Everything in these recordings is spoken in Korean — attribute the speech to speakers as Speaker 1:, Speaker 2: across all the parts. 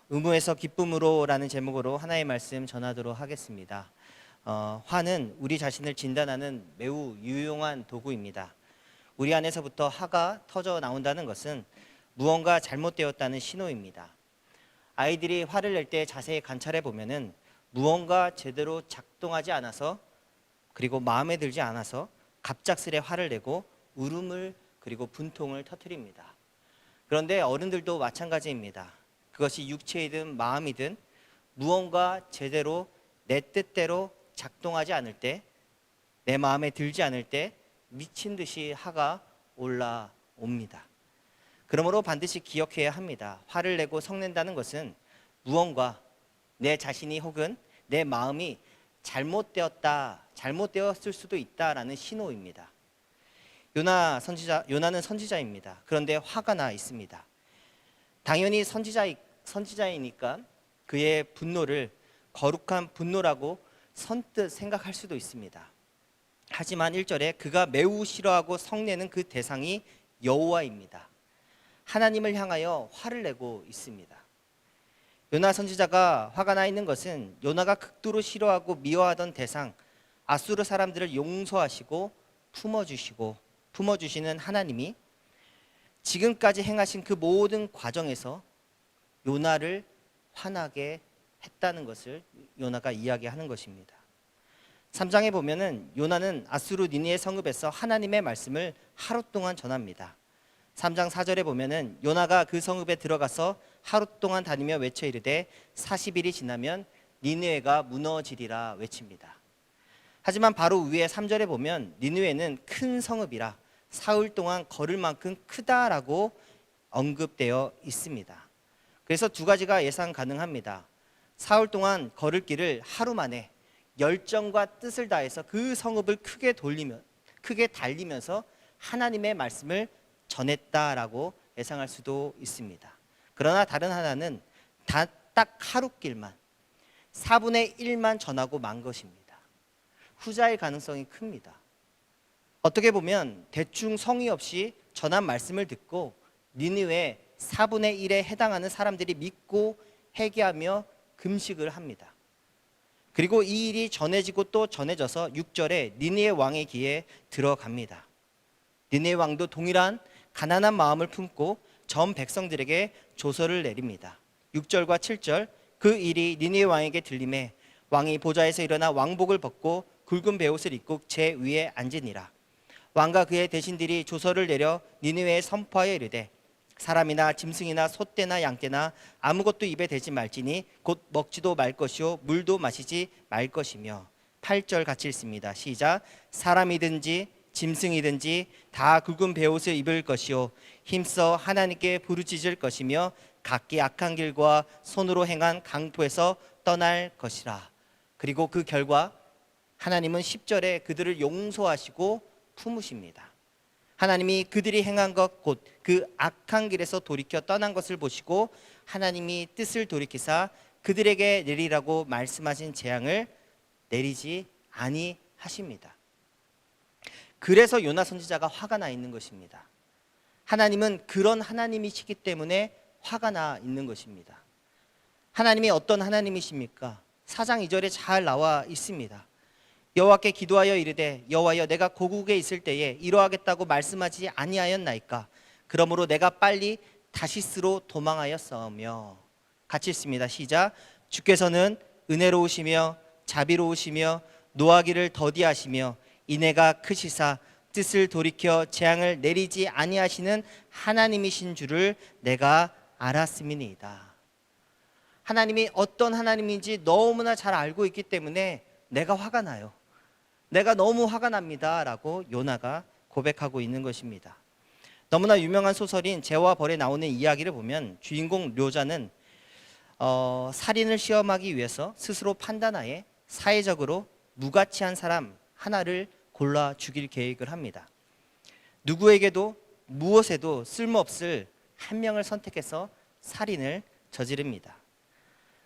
Speaker 1: 의무에서 기쁨으로라는 제목으로 하나의 말씀 전하도록 하겠습니다. 화는 우리 자신을 진단하는 매우 유용한 도구입니다. 우리 안에서부터 화가 터져 나온다는 것은 무언가 잘못되었다는 신호입니다. 아이들이 화를 낼 때 자세히 관찰해 보면은 무언가 제대로 작동하지 않아서, 그리고 마음에 들지 않아서 갑작스레 화를 내고 울음을 그리고 분통을 터뜨립니다. 그런데 어른들도 마찬가지입니다. 그것이 육체이든 마음이든 무언가 제대로 내 뜻대로 작동하지 않을 때, 내 마음에 들지 않을 때 미친 듯이 화가 올라옵니다. 그러므로 반드시 기억해야 합니다. 화를 내고 성낸다는 것은 무언가 내 자신이 혹은 내 마음이 잘못되었을 수도 있다라는 신호입니다. 요나는 선지자입니다. 그런데 화가 나 있습니다. 당연히 선지자이니까 그의 분노를 거룩한 분노라고 선뜻 생각할 수도 있습니다. 하지만 1절에 그가 매우 싫어하고 성내는 그 대상이 여호와입니다. 하나님을 향하여 화를 내고 있습니다. 요나 선지자가 화가 나 있는 것은 요나가 극도로 싫어하고 미워하던 대상 아수르 사람들을 용서하시고 품어주시는 하나님이 지금까지 행하신 그 모든 과정에서 요나를 화나게 했다는 것을 요나가 이야기하는 것입니다. 3장에 보면은 요나는 아수르 니느웨 성읍에서 하나님의 말씀을 하루 동안 전합니다. 3장 4절에 보면은 요나가 그 성읍에 들어가서 하루 동안 다니며 외쳐 이르되 40일이 지나면 니느웨가 무너지리라 외칩니다. 하지만 바로 위에 3절에 보면 니느웨는 큰 성읍이라 사흘 동안 걸을 만큼 크다라고 언급되어 있습니다. 그래서 두 가지가 예상 가능합니다. 사흘 동안 걸을 길을 하루 만에 열정과 뜻을 다해서 그 성읍을 크게 달리면서 하나님의 말씀을 전했다라고 예상할 수도 있습니다. 그러나 다른 하나는 딱 하루 길만 4분의 1만 전하고 만 것입니다. 후자의 가능성이 큽니다. 어떻게 보면 대충 성의 없이 전한 말씀을 듣고 니느웨 4분의 1에 해당하는 사람들이 믿고 회개하며 금식을 합니다. 그리고 이 일이 전해지고 또 전해져서 6절에 니느웨 왕의 귀에 들어갑니다. 니느웨 왕도 동일한 가난한 마음을 품고 전 백성들에게 조서를 내립니다. 6절과 7절 그 일이 니느웨 왕에게 들림에 왕이 보좌에서 일어나 왕복을 벗고 굵은 베옷을 입고 제 위에 앉으니라. 왕과 그의 대신들이 조서를 내려 니느웨에 선포하여 이르되 사람이나 짐승이나 소떼나 양떼나 아무것도 입에 대지 말지니 곧 먹지도 말 것이요 물도 마시지 말 것이며 8절 같이 읽습니다. 시작. 사람이든지 짐승이든지 다 굵은 베옷을 입을 것이요 힘써 하나님께 부르짖을 것이며 각기 악한 길과 손으로 행한 강포에서 떠날 것이라. 그리고 그 결과 하나님은 10절에 그들을 용서하시고 품으십니다. 하나님이 그들이 행한 것 곧 그 악한 길에서 돌이켜 떠난 것을 보시고 하나님이 뜻을 돌이키사 그들에게 내리라고 말씀하신 재앙을 내리지 아니하십니다. 그래서 요나 선지자가 화가 나 있는 것입니다. 하나님은 그런 하나님이시기 때문에 화가 나 있는 것입니다. 하나님이 어떤 하나님이십니까? 4장 2절에 잘 나와 있습니다. 여호와께 기도하여 이르되 여호와여 내가 고국에 있을 때에 이러하겠다고 말씀하지 아니하였나이까? 그러므로 내가 빨리 다시스로 도망하였사오며. 같이 읽습니다. 시작. 주께서는 은혜로우시며 자비로우시며 노하기를 더디하시며 인애가 크시사 뜻을 돌이켜 재앙을 내리지 아니하시는 하나님이신 줄을 내가 알았음이니이다. 하나님이 어떤 하나님인지 너무나 잘 알고 있기 때문에 내가 화가 나요. 내가 너무 화가 납니다 라고 요나가 고백하고 있는 것입니다. 너무나 유명한 소설인 죄와 벌에 나오는 이야기를 보면 주인공 료자는 살인을 시험하기 위해서 스스로 판단하에 사회적으로 무가치한 사람 하나를 골라 죽일 계획을 합니다. 누구에게도 무엇에도 쓸모없을 한 명을 선택해서 살인을 저지릅니다.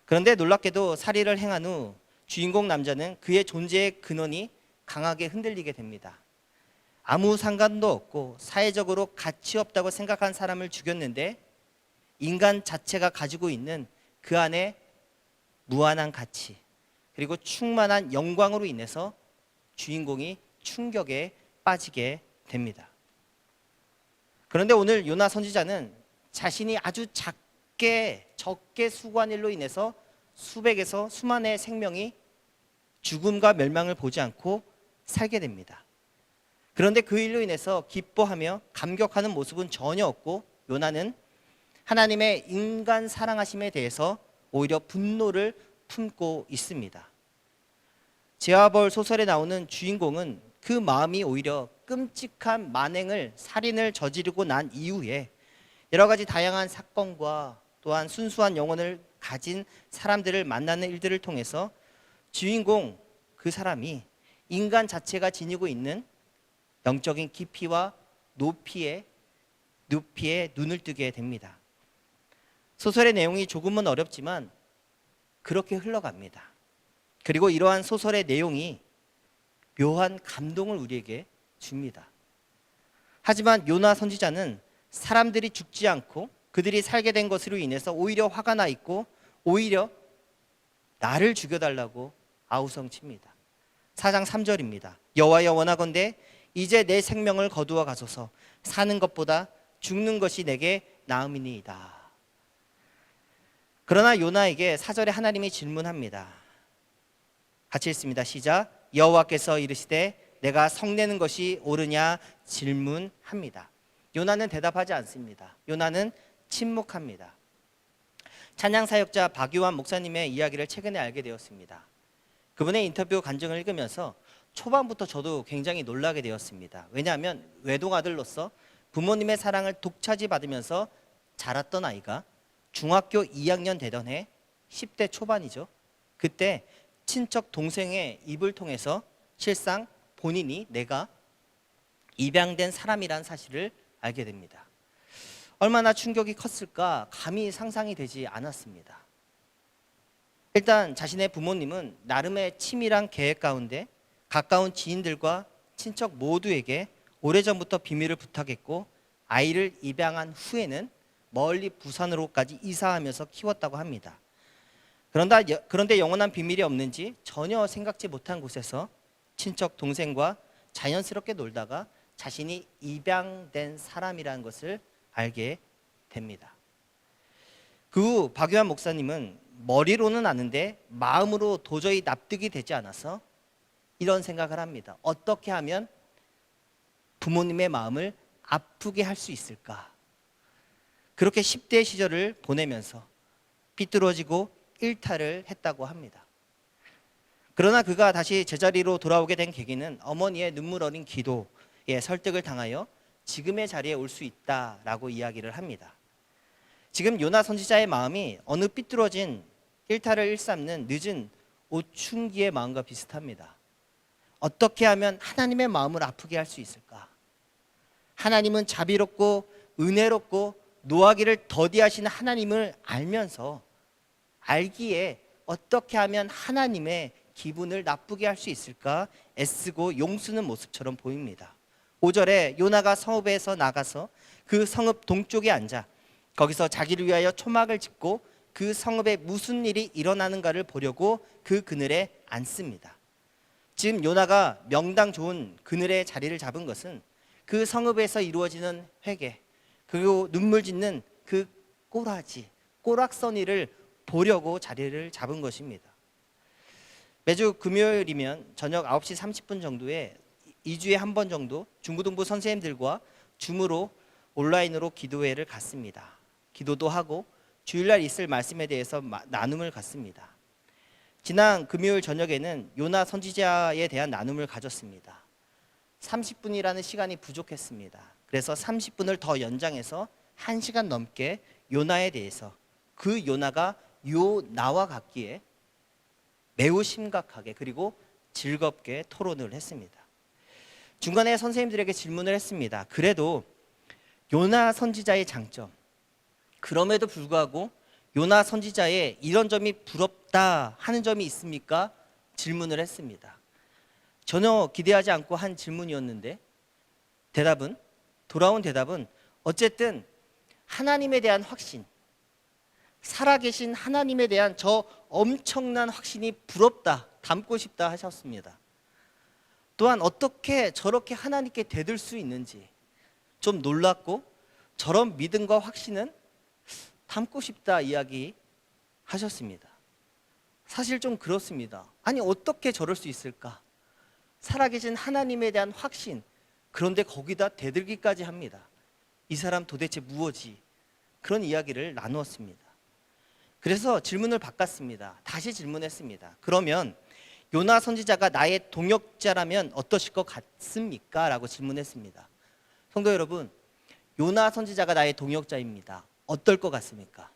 Speaker 1: 그런데 놀랍게도 살인을 행한 후 주인공 남자는 그의 존재의 근원이 강하게 흔들리게 됩니다. 아무 상관도 없고 사회적으로 가치 없다고 생각한 사람을 죽였는데 인간 자체가 가지고 있는 그 안에 무한한 가치 그리고 충만한 영광으로 인해서 주인공이 충격에 빠지게 됩니다. 그런데 오늘 요나 선지자는 자신이 아주 적게 수고한 일로 인해서 수백에서 수만의 생명이 죽음과 멸망을 보지 않고 살게 됩니다. 그런데 그 일로 인해서 기뻐하며 감격하는 모습은 전혀 없고 요나는 하나님의 인간 사랑하심에 대해서 오히려 분노를 품고 있습니다. 제와벌 소설에 나오는 주인공은 그 마음이 오히려 끔찍한 만행을 살인을 저지르고 난 이후에 여러 가지 다양한 사건과 또한 순수한 영혼을 가진 사람들을 만나는 일들을 통해서 주인공 그 사람이 인간 자체가 지니고 있는 영적인 깊이와 높이에 눈을 뜨게 됩니다. 소설의 내용이 조금은 어렵지만 그렇게 흘러갑니다. 그리고 이러한 소설의 내용이 묘한 감동을 우리에게 줍니다. 하지만 요나 선지자는 사람들이 죽지 않고 그들이 살게 된 것으로 인해서 오히려 화가 나 있고 오히려 나를 죽여달라고 아우성칩니다. 4장 3절입니다. 여호와여 원하건대 이제 내 생명을 거두어 가소서. 사는 것보다 죽는 것이 내게 나음이니이다. 그러나 요나에게 4절에 하나님이 질문합니다. 같이 읽습니다. 시작. 여호와께서 이르시되 내가 성내는 것이 옳으냐 질문합니다. 요나는 대답하지 않습니다. 요나는 침묵합니다. 찬양사역자 박유환 목사님의 이야기를 최근에 알게 되었습니다. 그분의 인터뷰 간증을 읽으면서 초반부터 저도 굉장히 놀라게 되었습니다. 왜냐하면 외동아들로서 부모님의 사랑을 독차지 받으면서 자랐던 아이가 중학교 2학년 되던 해 10대 초반이죠. 그때 친척 동생의 입을 통해서 실상 본인이 내가 입양된 사람이란 사실을 알게 됩니다. 얼마나 충격이 컸을까 감히 상상이 되지 않았습니다. 일단 자신의 부모님은 나름의 치밀한 계획 가운데 가까운 지인들과 친척 모두에게 오래전부터 비밀을 부탁했고 아이를 입양한 후에는 멀리 부산으로까지 이사하면서 키웠다고 합니다. 그런데 영원한 비밀이 없는지 전혀 생각지 못한 곳에서 친척 동생과 자연스럽게 놀다가 자신이 입양된 사람이라는 것을 알게 됩니다. 그 후 박유환 목사님은 머리로는 아는데 마음으로 도저히 납득이 되지 않아서 이런 생각을 합니다. 어떻게 하면 부모님의 마음을 아프게 할 수 있을까? 그렇게 10대 시절을 보내면서 삐뚤어지고 일탈을 했다고 합니다. 그러나 그가 다시 제자리로 돌아오게 된 계기는 어머니의 눈물 어린 기도에 설득을 당하여 지금의 자리에 올 수 있다라고 이야기를 합니다. 지금 요나 선지자의 마음이 어느 삐뚤어진 일탈을 일삼는 늦은 오춘기의 마음과 비슷합니다. 어떻게 하면 하나님의 마음을 아프게 할 수 있을까? 하나님은 자비롭고 은혜롭고 노하기를 더디하시는 하나님을 알면서 알기에 어떻게 하면 하나님의 기분을 나쁘게 할 수 있을까 애쓰고 용쓰는 모습처럼 보입니다. 5절에 요나가 성읍에서 나가서 그 성읍 동쪽에 앉아 거기서 자기를 위하여 초막을 짓고 그 성읍에 무슨 일이 일어나는가를 보려고 그 그늘에 앉습니다. 지금 요나가 명당 좋은 그늘의 자리를 잡은 것은 그 성읍에서 이루어지는 회개 그리고 눈물 짓는 그 꼬락서니를 보려고 자리를 잡은 것입니다. 매주 금요일이면 저녁 9시 30분 정도에 2주에 한 번 정도 중고등부 선생님들과 줌으로 온라인으로 기도회를 갖습니다. 기도도 하고 주일날 있을 말씀에 대해서 나눔을 갖습니다. 지난 금요일 저녁에는 요나 선지자에 대한 나눔을 가졌습니다. 30분이라는 시간이 부족했습니다. 그래서 30분을 더 연장해서 1시간 넘게 요나에 대해서 그 요나가 요나와 같기에 매우 심각하게 그리고 즐겁게 토론을 했습니다. 중간에 선생님들에게 질문을 했습니다. 그래도 요나 선지자의 장점, 그럼에도 불구하고 요나 선지자의 이런 점이 부럽다 하는 점이 있습니까? 질문을 했습니다. 전혀 기대하지 않고 한 질문이었는데 돌아온 대답은 어쨌든 하나님에 대한 확신, 살아계신 하나님에 대한 저 엄청난 확신이 부럽다, 닮고 싶다 하셨습니다. 또한 어떻게 저렇게 하나님께 대들 수 있는지 좀 놀랐고, 저런 믿음과 확신은 닮고 싶다 이야기 하셨습니다. 사실 좀 그렇습니다. 아니 어떻게 저럴 수 있을까? 살아계신 하나님에 대한 확신, 그런데 거기다 대들기까지 합니다. 이 사람 도대체 무엇이? 그런 이야기를 나누었습니다. 그래서 질문을 바꿨습니다. 다시 질문했습니다. 그러면 요나 선지자가 나의 동역자라면 어떠실 것 같습니까? 라고 질문했습니다. 성도 여러분, 요나 선지자가 나의 동역자입니다. 어떨 것 같습니까?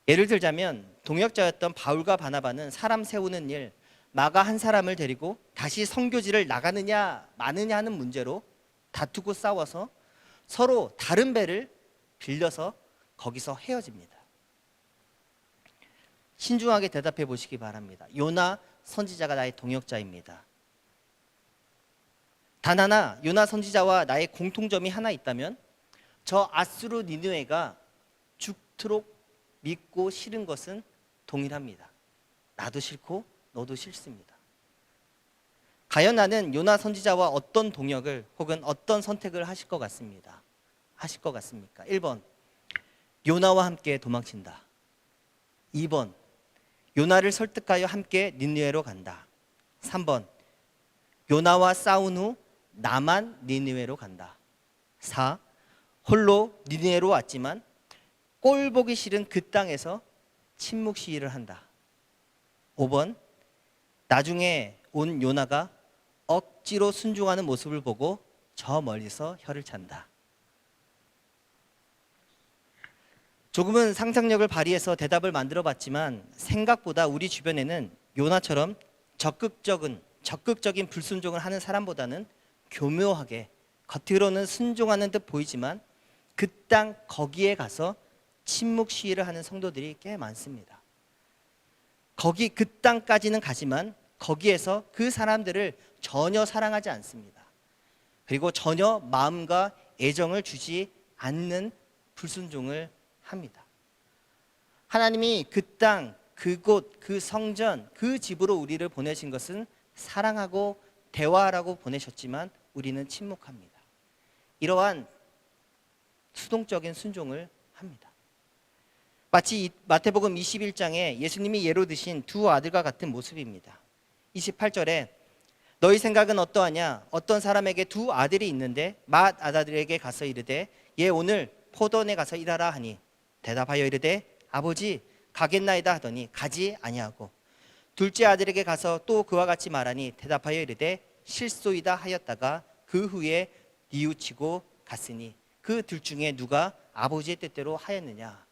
Speaker 1: 예를 들자면 동역자였던 바울과 바나바는 사람 세우는 일, 마가 한 사람을 데리고 다시 선교지를 나가느냐 마느냐 하는 문제로 다투고 싸워서 서로 다른 배를 빌려서 거기서 헤어집니다. 신중하게 대답해 보시기 바랍니다. 요나 선지자가 나의 동역자입니다. 단 하나, 요나 선지자와 나의 공통점이 하나 있다면 저 아수르 니느웨가 죽도록 믿고 싫은 것은 동일합니다. 나도 싫고 너도 싫습니다. 과연 나는 요나 선지자와 어떤 동역을 혹은 어떤 선택을 하실 것 같습니다. 하실 것 같습니까? 1번, 요나와 함께 도망친다. 2번, 요나를 설득하여 함께 니느웨로 간다. 3번, 요나와 싸운 후 나만 니느웨로 간다. 4, 홀로 니느웨로 왔지만 꼴 보기 싫은 그 땅에서 침묵 시위를 한다. 5번, 나중에 온 요나가 억지로 순종하는 모습을 보고 저 멀리서 혀를 찬다. 조금은 상상력을 발휘해서 대답을 만들어 봤지만 생각보다 우리 주변에는 요나처럼 적극적인 불순종을 하는 사람보다는 교묘하게 겉으로는 순종하는 듯 보이지만 그 땅 거기에 가서 침묵 시위를 하는 성도들이 꽤 많습니다. 거기 그 땅까지는 가지만 거기에서 그 사람들을 전혀 사랑하지 않습니다. 그리고 전혀 마음과 애정을 주지 않는 불순종을 합니다. 하나님이 그 땅, 그곳, 그 성전, 그 집으로 우리를 보내신 것은 사랑하고 대화하라고 보내셨지만 우리는 침묵합니다. 이러한 수동적인 순종을 합니다. 마치 마태복음 21장에 예수님이 예로 드신 두 아들과 같은 모습입니다. 28절에 너희 생각은 어떠하냐? 어떤 사람에게 두 아들이 있는데 맏 아들에게 가서 이르되 얘 오늘 포도원에 가서 일하라 하니 대답하여 이르되 아버지 가겠나이다 하더니 가지 아니하고 둘째 아들에게 가서 또 그와 같이 말하니 대답하여 이르되 실소이다 하였다가 그 후에 뉘우치고 갔으니 그 둘 중에 누가 아버지의 뜻대로 하였느냐?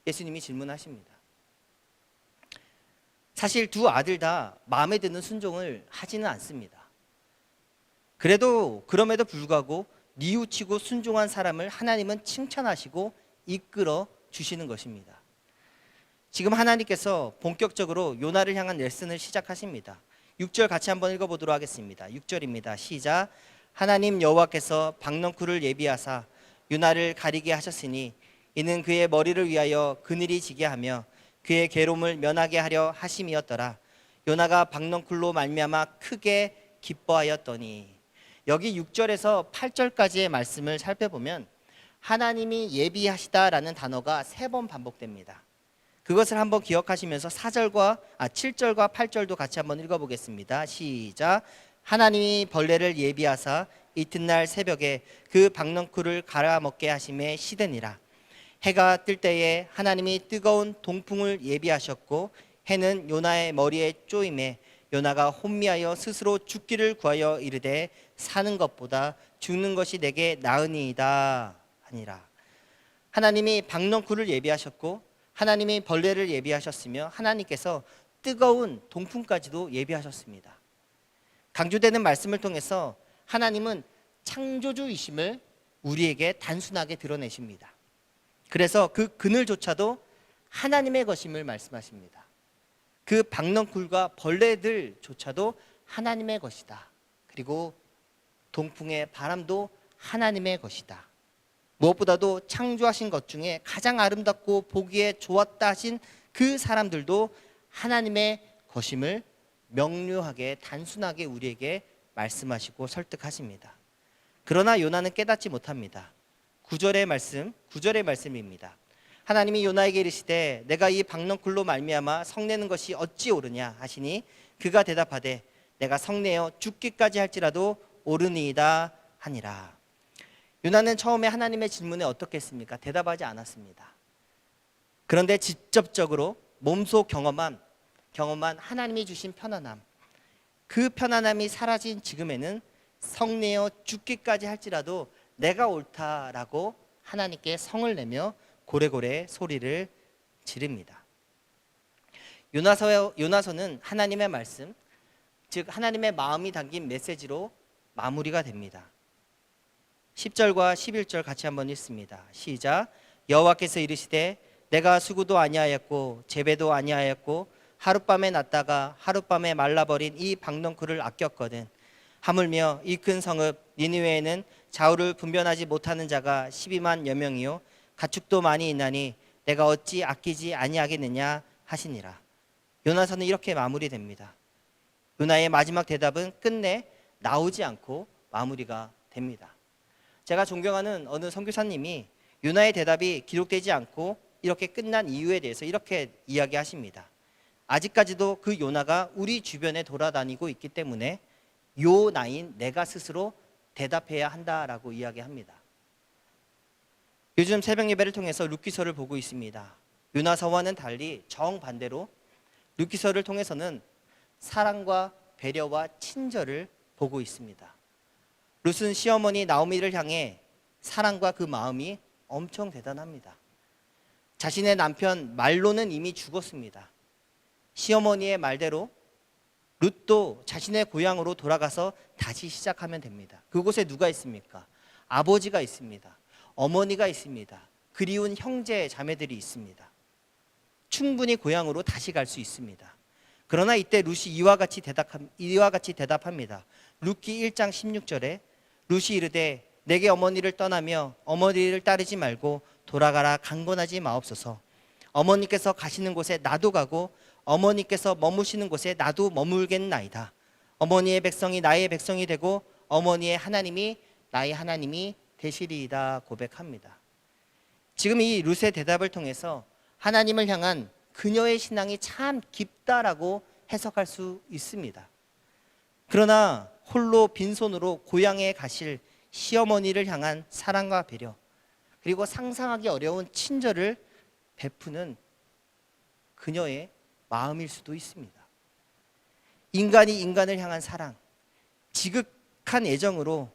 Speaker 1: 예수님이 질문하십니다. 사실 두 아들 다 마음에 드는 순종을 하지는 않습니다. 그럼에도 불구하고 뉘우치고 순종한 사람을 하나님은 칭찬하시고 이끌어 주시는 것입니다. 지금 하나님께서 본격적으로 요나를 향한 레슨을 시작하십니다. 6절 같이 한번 읽어보도록 하겠습니다. 6절입니다. 시작. 하나님 여호와께서 박넝쿨을 예비하사 요나를 가리게 하셨으니 이는 그의 머리를 위하여 그늘이 지게 하며 그의 괴로움을 면하게 하려 하심이었더라. 요나가 박넝쿨로 말미암아 크게 기뻐하였더니. 여기 6절에서 8절까지의 말씀을 살펴보면 하나님이 예비하시다라는 단어가 3번 반복됩니다. 그것을 한번 기억하시면서 7절과 8절도 같이 한번 읽어보겠습니다. 시작. 하나님이 벌레를 예비하사 이튿날 새벽에 그 박넝쿨을 갈아먹게 하심에 시드니라. 해가 뜰 때에 하나님이 뜨거운 동풍을 예비하셨고 해는 요나의 머리에 쪼임에 요나가 혼미하여 스스로 죽기를 구하여 이르되 사는 것보다 죽는 것이 내게 나으니이다 하니라. 하나님이 박넝쿨을 예비하셨고 하나님이 벌레를 예비하셨으며 하나님께서 뜨거운 동풍까지도 예비하셨습니다. 강조되는 말씀을 통해서 하나님은 창조주이심을 우리에게 단순하게 드러내십니다. 그래서 그 그늘조차도 하나님의 것임을 말씀하십니다. 그 박넝쿨과 벌레들조차도 하나님의 것이다. 그리고 동풍의 바람도 하나님의 것이다. 무엇보다도 창조하신 것 중에 가장 아름답고 보기에 좋았다 하신 그 사람들도 하나님의 것임을 명료하게 단순하게 우리에게 말씀하시고 설득하십니다. 그러나 요나는 깨닫지 못합니다. 9절의 말씀입니다. 하나님이 요나에게 이르시되 내가 이 박넝쿨로 말미암아 성내는 것이 어찌 옳으냐 하시니 그가 대답하되 내가 성내어 죽기까지 할지라도 옳으니이다 하니라. 요나는 처음에 하나님의 질문에 어떻게 했습니까? 대답하지 않았습니다. 그런데 직접적으로 몸소 경험한 하나님이 주신 편안함, 그 편안함이 사라진 지금에는 성내어 죽기까지 할지라도 내가 옳다라고 하나님께 성을 내며 고래고래 소리를 지릅니다. 요나서는 하나님의 말씀, 즉 하나님의 마음이 담긴 메시지로 마무리가 됩니다. 10절과 11절 같이 한번 읽습니다. 시작. 여호와께서 이르시되 내가 수구도 아니하였고 재배도 아니하였고 하룻밤에 났다가 하룻밤에 말라버린 이 박넝쿨을 아꼈거든. 하물며 이 큰 성읍 니느웨에는 좌우를 분별하지 못하는 자가 12만여 명이요 가축도 많이 있나니 내가 어찌 아끼지 아니하겠느냐 하시니라. 요나서는 이렇게 마무리됩니다. 요나의 마지막 대답은 끝내 나오지 않고 마무리가 됩니다. 제가 존경하는 어느 선교사님이 요나의 대답이 기록되지 않고 이렇게 끝난 이유에 대해서 이렇게 이야기하십니다. 아직까지도 그 요나가 우리 주변에 돌아다니고 있기 때문에 요나인 내가 스스로 대답해야 한다라고 이야기합니다. 요즘 새벽 예배를 통해서 룻기서를 보고 있습니다. 요나서와는 달리 정반대로 룻기서를 통해서는 사랑과 배려와 친절을 보고 있습니다. 룻은 시어머니 나오미를 향해 사랑과 그 마음이 엄청 대단합니다. 자신의 남편 말로는 이미 죽었습니다. 시어머니의 말대로 룻도 자신의 고향으로 돌아가서 다시 시작하면 됩니다. 그곳에 누가 있습니까? 아버지가 있습니다. 어머니가 있습니다. 그리운 형제 자매들이 있습니다. 충분히 고향으로 다시 갈 수 있습니다. 그러나 이때 룻이 이와 같이 대답합니다. 룻기 1장 16절에 룻이 이르되 내게 어머니를 떠나며 어머니를 따르지 말고 돌아가라 강권하지 마옵소서. 어머니께서 가시는 곳에 나도 가고 어머니께서 머무시는 곳에 나도 머물겠나이다. 어머니의 백성이 나의 백성이 되고 어머니의 하나님이 나의 하나님이 되시리이다 고백합니다. 지금 이 룻의 대답을 통해서 하나님을 향한 그녀의 신앙이 참 깊다라고 해석할 수 있습니다. 그러나 홀로 빈손으로 고향에 가실 시어머니를 향한 사랑과 배려, 그리고 상상하기 어려운 친절을 베푸는 그녀의 마음일 수도 있습니다. 인간이 인간을 향한 사랑, 지극한 애정으로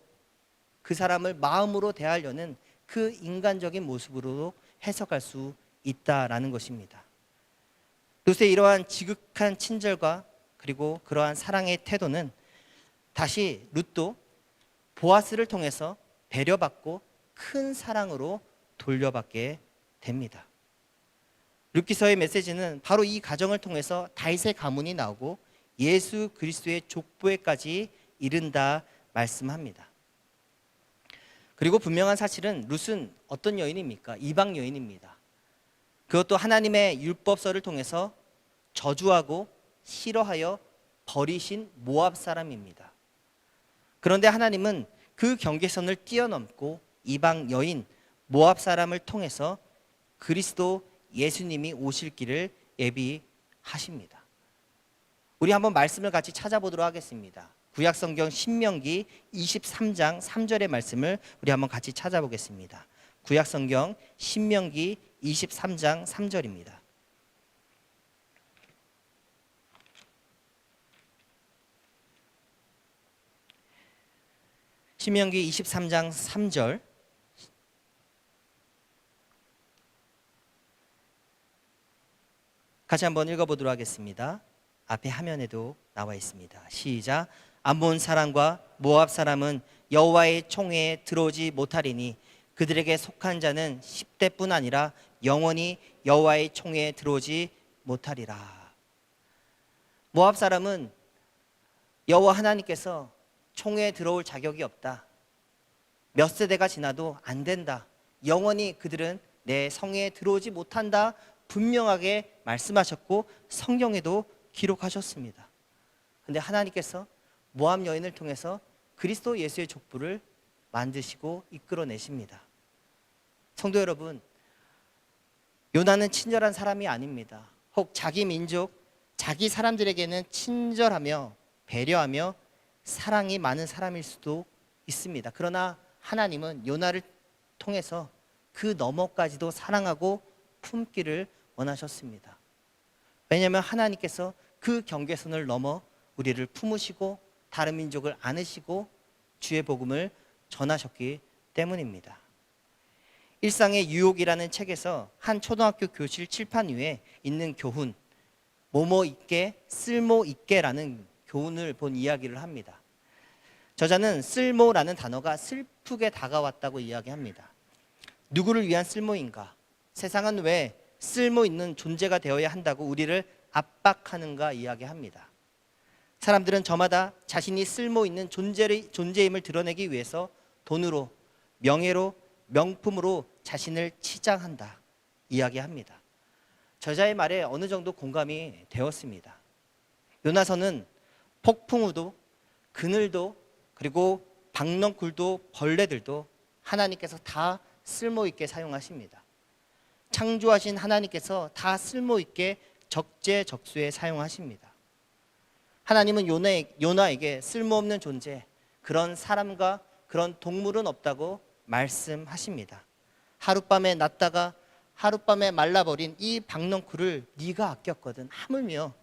Speaker 1: 그 사람을 마음으로 대하려는 그 인간적인 모습으로 해석할 수 있다라는 것입니다. 룻의 이러한 지극한 친절과 그리고 그러한 사랑의 태도는 다시 룻도 보아스를 통해서 배려받고 큰 사랑으로 돌려받게 됩니다. 룻기서의 메시지는 바로 이 가정을 통해서 다윗의 가문이 나오고 예수 그리스도의 족보에까지 이른다 말씀합니다. 그리고 분명한 사실은 룻은 어떤 여인입니까? 이방 여인입니다. 그것도 하나님의 율법서를 통해서 저주하고 싫어하여 버리신 모압 사람입니다. 그런데 하나님은 그 경계선을 뛰어넘고 이방 여인 모압 사람을 통해서 그리스도 예수님이 오실 길을 예비하십니다. 우리 한번 말씀을 같이 찾아보도록 하겠습니다. 구약성경 신명기 23장 3절의 말씀을 우리 한번 같이 찾아보겠습니다. 구약성경 신명기 23장 3절입니다. 신명기 23장 3절 같이 한번 읽어보도록 하겠습니다. 앞에 화면에도 나와 있습니다. 시작. 암몬 사람과 모압 사람은 여호와의 총회에 들어오지 못하리니 그들에게 속한 자는 10대뿐 아니라 영원히 여호와의 총회에 들어오지 못하리라. 모압 사람은 여호와 하나님께서 총회에 들어올 자격이 없다. 몇 세대가 지나도 안 된다. 영원히 그들은 내 성에 들어오지 못한다 분명하게 말씀하셨고 성경에도 기록하셨습니다. 그런데 하나님께서 모압 여인을 통해서 그리스도 예수의 족보를 만드시고 이끌어내십니다. 성도 여러분, 요나는 친절한 사람이 아닙니다. 혹 자기 민족, 자기 사람들에게는 친절하며 배려하며 사랑이 많은 사람일 수도 있습니다. 그러나 하나님은 요나를 통해서 그 너머까지도 사랑하고 품기를 원하셨습니다. 왜냐하면 하나님께서 그 경계선을 넘어 우리를 품으시고 다른 민족을 안으시고 주의 복음을 전하셨기 때문입니다. 일상의 유혹이라는 책에서 한 초등학교 교실 칠판 위에 있는 교훈, 뭐뭐 있게 쓸모 있게라는 교훈을 본 이야기를 합니다. 저자는 쓸모라는 단어가 슬프게 다가왔다고 이야기합니다. 누구를 위한 쓸모인가? 세상은 왜 쓸모 있는 존재가 되어야 한다고 우리를 압박하는가 이야기합니다. 사람들은 저마다 자신이 쓸모 있는 존재임을 드러내기 위해서 돈으로, 명예로, 명품으로 자신을 치장한다 이야기합니다. 저자의 말에 어느 정도 공감이 되었습니다. 요나서는 폭풍우도 그늘도 그리고 박넝쿨도 벌레들도 하나님께서 다 쓸모있게 사용하십니다. 창조하신 하나님께서 다 쓸모있게 적재적소에 사용하십니다. 하나님은 요나에게 쓸모없는 존재, 그런 사람과 그런 동물은 없다고 말씀하십니다. 하룻밤에 났다가 하룻밤에 말라버린 이 박넝쿨을 네가 아꼈거든. 하물며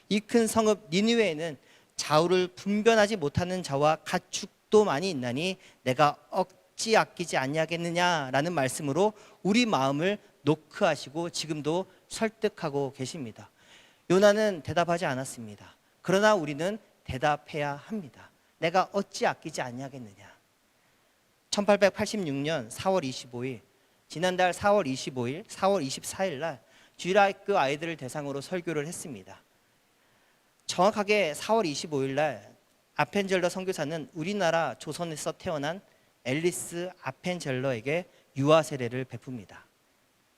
Speaker 1: 이 큰 성읍 니느웨에는 좌우를 분별하지 못하는 자와 가축도 많이 있나니 내가 어찌 아끼지 아니하겠느냐라는 말씀으로 우리 마음을 노크하시고 지금도 설득하고 계십니다. 요나는 대답하지 않았습니다. 그러나 우리는 대답해야 합니다. 내가 어찌 아끼지 아니하겠느냐. 1886년 4월 25일, 지난달 4월 25일, 4월 24일 날 주일학교 아이들을 대상으로 설교를 했습니다. 정확하게 4월 25일 날 아펜젤러 선교사는 우리나라 조선에서 태어난 앨리스 아펜젤러에게 유아 세례를 베풉니다.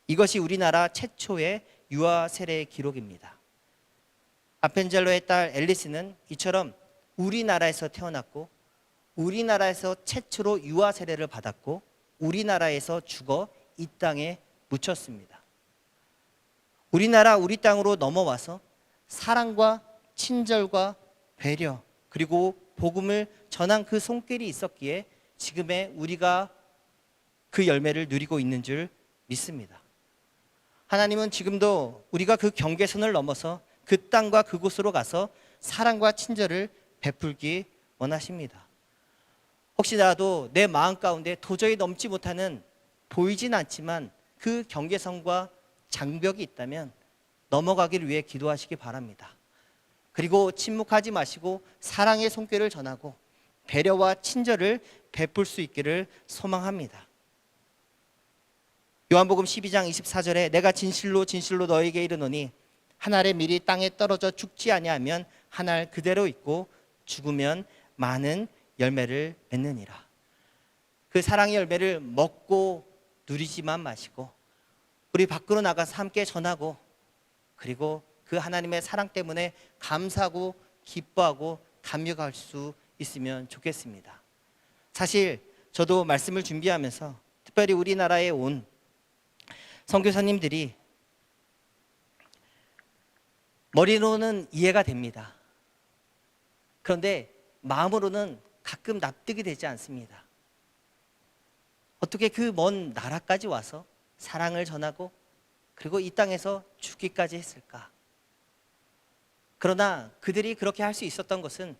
Speaker 1: 이것이 우리나라 최초의 유아 세례 기록입니다. 아펜젤러의 딸 앨리스는 이처럼 우리나라에서 태어났고 우리나라에서 최초로 유아 세례를 받았고 우리나라에서 죽어 이 땅에 묻혔습니다. 우리나라 우리 땅으로 넘어와서 사랑과 친절과 배려 그리고 복음을 전한 그 손길이 있었기에 지금의 우리가 그 열매를 누리고 있는 줄 믿습니다. 하나님은 지금도 우리가 그 경계선을 넘어서 그 땅과 그곳으로 가서 사랑과 친절을 베풀기 원하십니다. 혹시라도 내 마음 가운데 도저히 넘지 못하는 보이진 않지만 그 경계선과 장벽이 있다면 넘어가기를 위해 기도하시기 바랍니다. 그리고 침묵하지 마시고 사랑의 손길을 전하고 배려와 친절을 베풀 수 있기를 소망합니다. 요한복음 12장 24절에 내가 진실로 진실로 너에게 이르노니 한 알의 밀이 땅에 떨어져 죽지 아니하면 한 알 그대로 있고 죽으면 많은 열매를 맺느니라. 그 사랑의 열매를 먹고 누리지만 마시고 우리 밖으로 나가서 함께 전하고 그리고 그 하나님의 사랑 때문에 감사하고 기뻐하고 감격할 수 있으면 좋겠습니다. 사실 저도 말씀을 준비하면서 특별히 우리나라에 온 선교사님들이 머리로는 이해가 됩니다. 그런데 마음으로는 가끔 납득이 되지 않습니다. 어떻게 그 먼 나라까지 와서 사랑을 전하고 그리고 이 땅에서 죽기까지 했을까? 그러나 그들이 그렇게 할 수 있었던 것은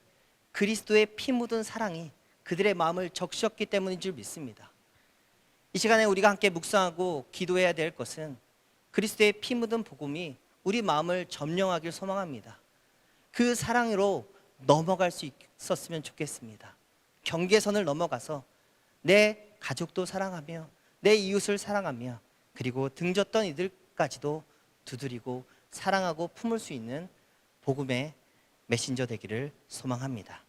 Speaker 1: 그리스도의 피 묻은 사랑이 그들의 마음을 적셨기 때문인 줄 믿습니다. 이 시간에 우리가 함께 묵상하고 기도해야 될 것은 그리스도의 피 묻은 복음이 우리 마음을 점령하길 소망합니다. 그 사랑으로 넘어갈 수 있었으면 좋겠습니다. 경계선을 넘어가서 내 가족도 사랑하며 내 이웃을 사랑하며 그리고 등졌던 이들까지도 두드리고 사랑하고 품을 수 있는 복음의 메신저 되기를 소망합니다.